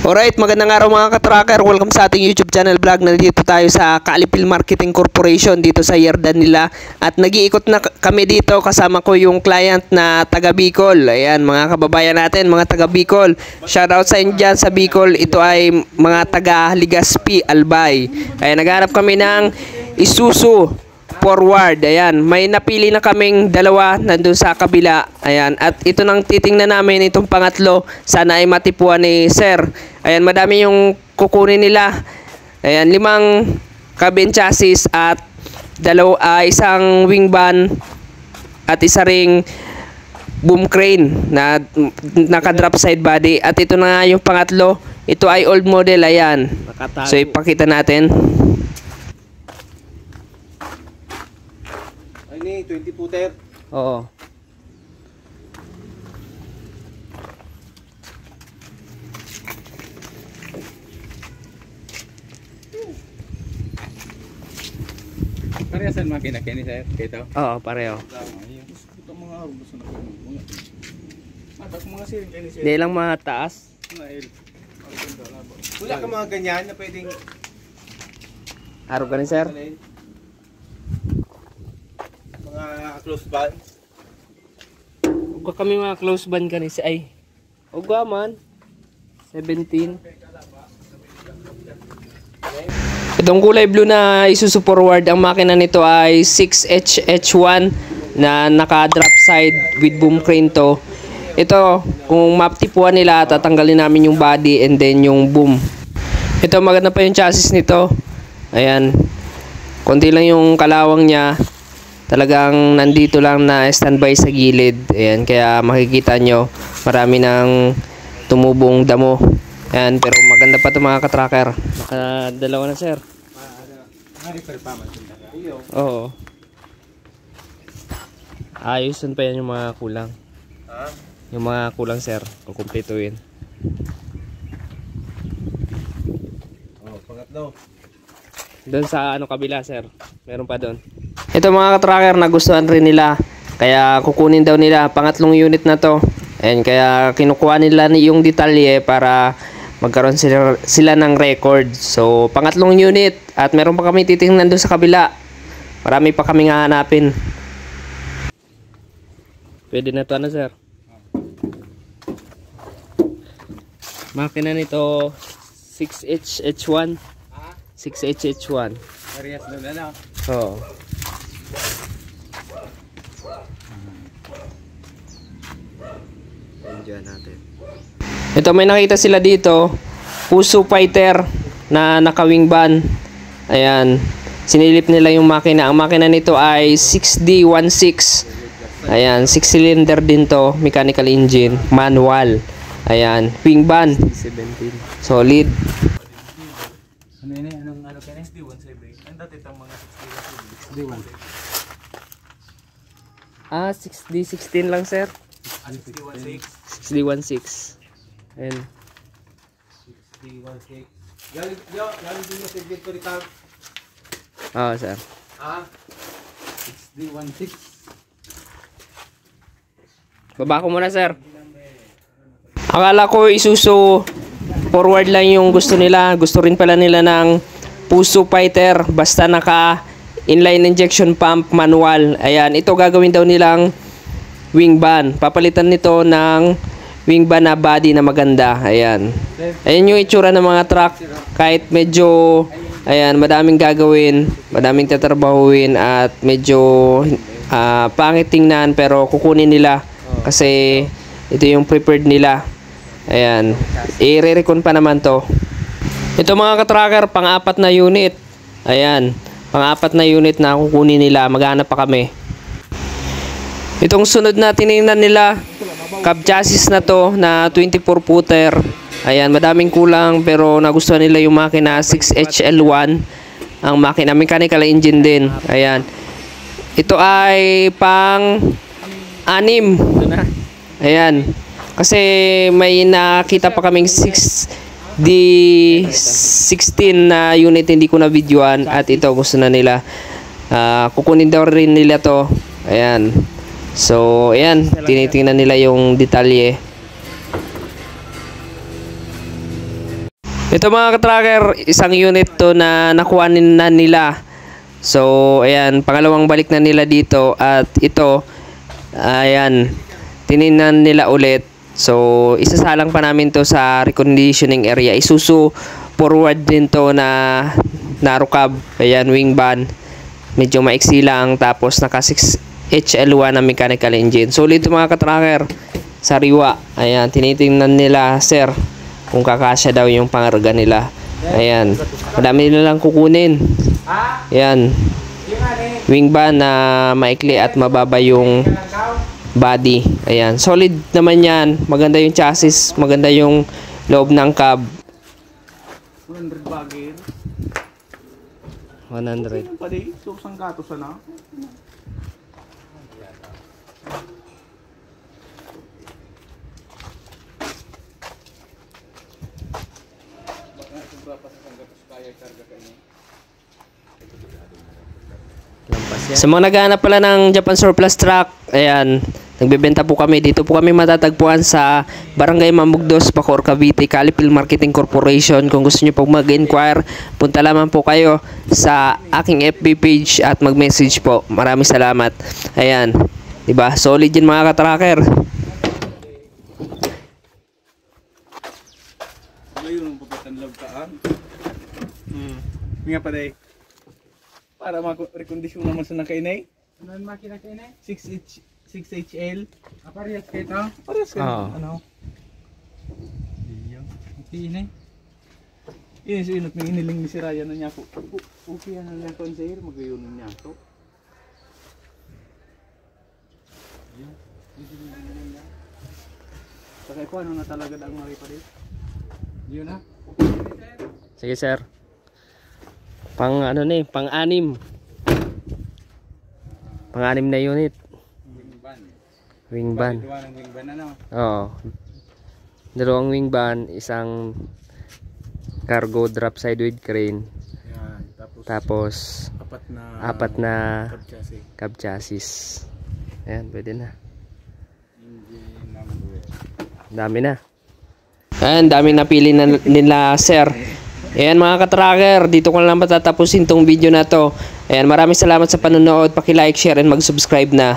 Alright, magandang araw mga ka-tracker. Welcome sa ating YouTube channel vlog. Nandito tayo sa Kaalipil Marketing Corporation dito sa Yerdan nila. At nag-iikot na kami dito kasama ko yung client na taga Bicol. Ayan, mga kababayan natin, mga taga Bicol. Shoutout sa inyo dyan sa Bicol. Ito ay mga taga Legazpi, Albay. Ayan, naghanap kami ng Isuzu forward. Ayan, may napili na kaming dalawa nandun sa kabila. Ayan, at ito nang titingnan namin itong pangatlo. Sana ay matipuan ni Sir. Ayan, madami yung kukunin nila. Ayan, 5 cabin chassis at isang wing van at isa ring boom crane na naka-drop side body. At ito na nga yung pangatlo. Ito ay old model. Ayan. So ipakita natin. Ini 20 footer. Oo. Parehasan makina kini sir, kito. Oo, pareho. Ito mga arubos na mga. Atak mga siring kini sir. Hindi lang mataas. Wala ka mga ganyan na pwedeng Araw ka rin, sir. mga close band. Huwag kami mga close band ka ni si ay. Huwag man. 17. Itong kulay blue na Isuzu forward, ang makina nito ay 6HH1 na naka-drop side with boom crane to. Ito, kung maptipuan nila, tatanggalin namin yung body and then yung boom. Ito, maganda pa yung chassis nito. Ayan. Konti lang yung kalawang niya. Talagang nandito lang na standby sa gilid. Ayan, kaya makikita nyo, marami ng tumubong damo. Ayan, pero maganda pa ito mga ka-tracker. Nakadalawa na, sir. Repair pa man. Oo. Ayusin pa yan yung mga kulang. Ha? Yung mga kulang, sir. Kukumpletuin. Oh, pangatlo. Doon sa kabila, sir. Meron pa doon. Ito mga ka-tracker, nagustuhan rin nila. Kaya kukunin daw nila. Pangatlong unit na to. Ayan, kaya kinukuha nila yung detalye para magkaroon sila ng record. So, pangatlong unit. At meron pa kami titingnan doon sa kabila. Marami pa kaming hahanapin. Pwede na to, ano, sir? Makina nito 6HH1. 6HH1. Parehas na na. Oo. Enjoy natin. Ito, may nakita sila dito. Puso Fighter na naka-wing van. Ayan. Sinilip nila yung makina. Ang makina nito ay 6D16. Ayan. 6 cylinder din to. Mechanical engine. Manual. Ayan. Wing van. 17. Solid. Ano ini? Anong ano kini? SD17. Ang dati tang mga 61. Ah, 6D16 lang, sir. 61. 6D16. Ayan. 61. Galing din sa Victory Tank. Oo, sir. Ah. 6D16. Baba ko muna, sir. Akala ko Isuzu forward lang yung gusto nila. Gusto rin pala nila ng Puso Fighter. Basta naka inline injection pump manual. Ayan. Ito gagawin daw nilang wing van. Papalitan nito ng wing van na body na maganda. Ayan. Ayan yung itsura ng mga truck. Kahit medyo ayan, madaming gagawin, madaming tatrabahuin at medyo pangit tingnan, pero kukunin nila kasi ito yung prepared nila. Ayan. I-re-recon pa naman to. Ito mga ka-tracker, pang-apat na unit. Ayan. Pang-apat na unit na kukunin nila. Maghanap pa kami. Itong sunod na tinignan nila, cab chassis na to na 24 footer. Ayan, madaming kulang pero nagustuhan nila yung makina 6HL1. Ang makina mechanical engine din. Ayan. Ito ay pang 6. Ayan. Kasi may nakita pa kaming 6D16 na unit hindi ko na videoan at ito gusto na nila. Kukunin daw rin nila to. Ayan. So, ayan, tinitingnan nila yung detalye. Ito mga katracker, isang unit to na nakuha na nila. So, ayan, pangalawang balik na nila dito at ito, ayan, tininan nila ulit. So, isasalang pa namin to sa reconditioning area. Isuzu forward din to na narukab. Ayan, wing van. Medyo maiksi lang. Tapos, naka 6HL1 na mechanical engine. Solid to mga katracker. Sariwa. Ayan, tinitingnan nila, sir, kung kakasya daw yung pangarga nila. Ayan. Madami nilang kukunin. Ayan. Wing van na maikli at mababa yung body. Ayan. Solid naman yan. Maganda yung chassis. Maganda yung loob ng cab. 100 bagir. 100. Pwede, susang gato sana. Sa mga naghahanap pala ng Japan surplus truck, ayan, nagbebenta po kami. Dito po kami matatagpuan sa Barangay Mamugdos, Bacoor, Cavite, Calipil Marketing Corporation. Kung gusto nyo pong mag-inquire, punta lamang po kayo sa aking FB page at mag-message po. Maraming salamat. Ayan, diba? Solid yun mga katracker. Ngayon ang papatanlog ka. Nga pa day. Para ma-recondition naman sa nakainay. Ano ang makina kainay? 6HL. Parehas kayo ito? Parehas kayo. Ano? Iyo. Okay inay. Yun siya yun. May iniling ni si Ryan na niya po. Okay ano lang ko sa iyo. Mag-ayunan niya ito. Saka ko ano na talaga ang mali pa rin. Yun na. Sige sir. Pang ano na pang-anim. Pang-anim na unit. Wing van. Wing van. Dalawa ng wing van ano? Oo. Dalawang wing van, isang cargo drop side with crane. Yan. Tapos apat na cab chassis. Ayan, pwede na. Engine number. Dami na. Ayan, daming napili na nila sir. Ayan mga katracker, dito ko lang matatapusin tong video na to. Ayan, maraming salamat sa panonood. Paki-like, share, and mag-subscribe na.